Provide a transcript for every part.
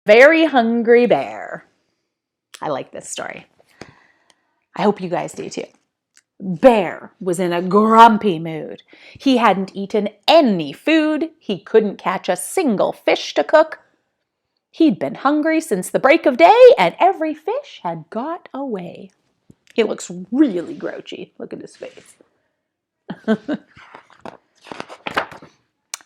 Very hungry bear. I like this story. I hope you guys do too. Bear was in a grumpy mood. He hadn't eaten any food. He couldn't catch a single fish to cook. He'd been hungry since the break of day, and every fish had got away. He looks really grouchy. Look at his face.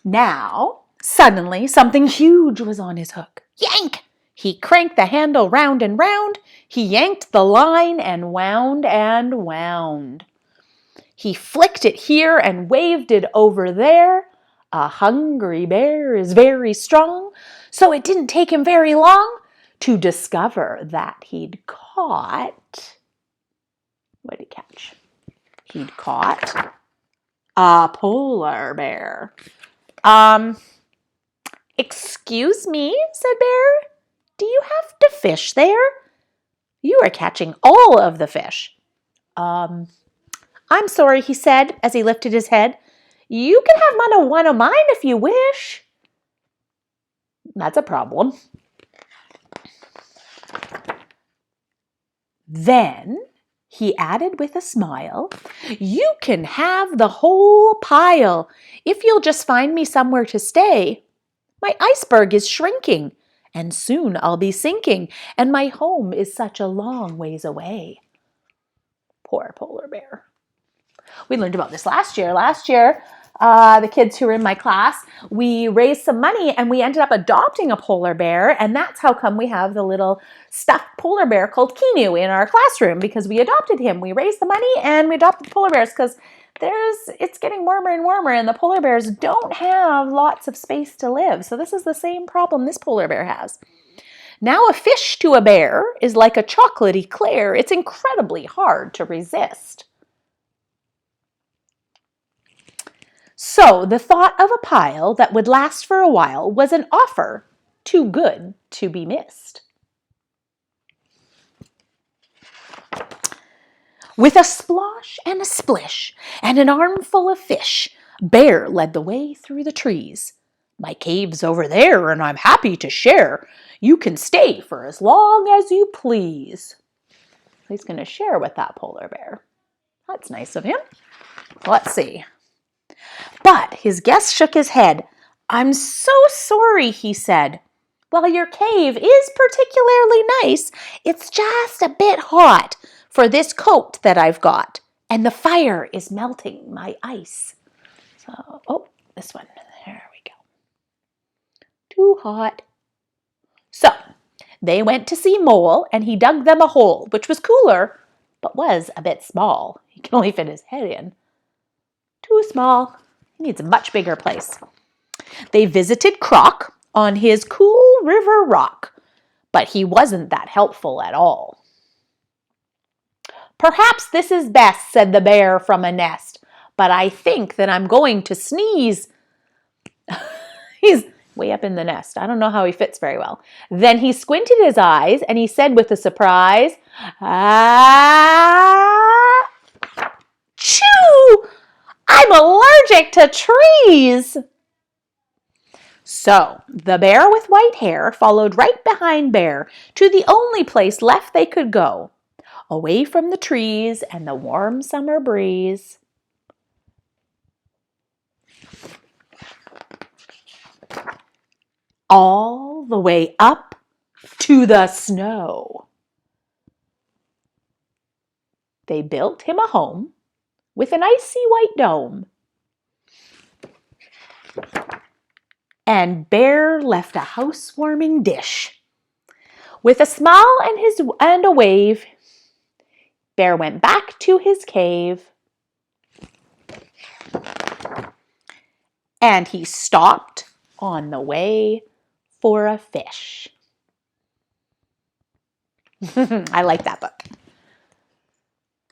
Now, suddenly, something huge was on his hook. Yank! He cranked the handle round and round. He yanked the line and wound and wound. He flicked it here and waved it over there. A hungry bear is very strong, so it didn't take him very long to discover that he'd caught... What did he catch? He'd caught a polar bear. Excuse me, said Bear. Do you have to fish there? You are catching all of the fish. I'm sorry, he said as he lifted his head. You can have one of mine if you wish. That's a problem. Then he added with a smile, you can have the whole pile if you'll just find me somewhere to stay. My iceberg is shrinking, and soon I'll be sinking, and my home is such a long ways away. Poor polar bear. We learned about this last year. The kids who were in my class, we raised some money and we ended up adopting a polar bear, and that's how come we have the little stuffed polar bear called Kinu in our classroom, because we adopted him. We raised the money and we adopted polar bears because it's getting warmer and warmer and the polar bears don't have lots of space to live. So this is the same problem this polar bear has. Now a fish to a bear is like a chocolate eclair. It's incredibly hard to resist. So the thought of a pile that would last for a while was an offer too good to be missed. With a splosh and a splish and an armful of fish, Bear led the way through the trees. My cave's over there and I'm happy to share. You can stay for as long as you please. He's going to share with that polar bear. That's nice of him. Let's see. But his guest shook his head. I'm so sorry, he said. While your cave is particularly nice, it's just a bit hot for this coat that I've got, and the fire is melting my ice. So, this one. There we go. Too hot. So, they went to see Mole, and he dug them a hole, which was cooler, but was a bit small. He can only fit his head in. Too small. He needs a much bigger place. They visited Croc on his cool river rock, but he wasn't that helpful at all. Perhaps this is best, said the bear from a nest, but I think that I'm going to sneeze. He's way up in the nest. I don't know how he fits very well. Then he squinted his eyes and he said with a surprise, ah, choo! I'm allergic to trees. So the bear with white hair followed right behind Bear to the only place left they could go, away from the trees and the warm summer breeze. All the way up to the snow. They built him a home with an icy white dome. And Bear left a housewarming dish. With a smile and a wave, Bear went back to his cave. And he stopped on the way for a fish. I like that book.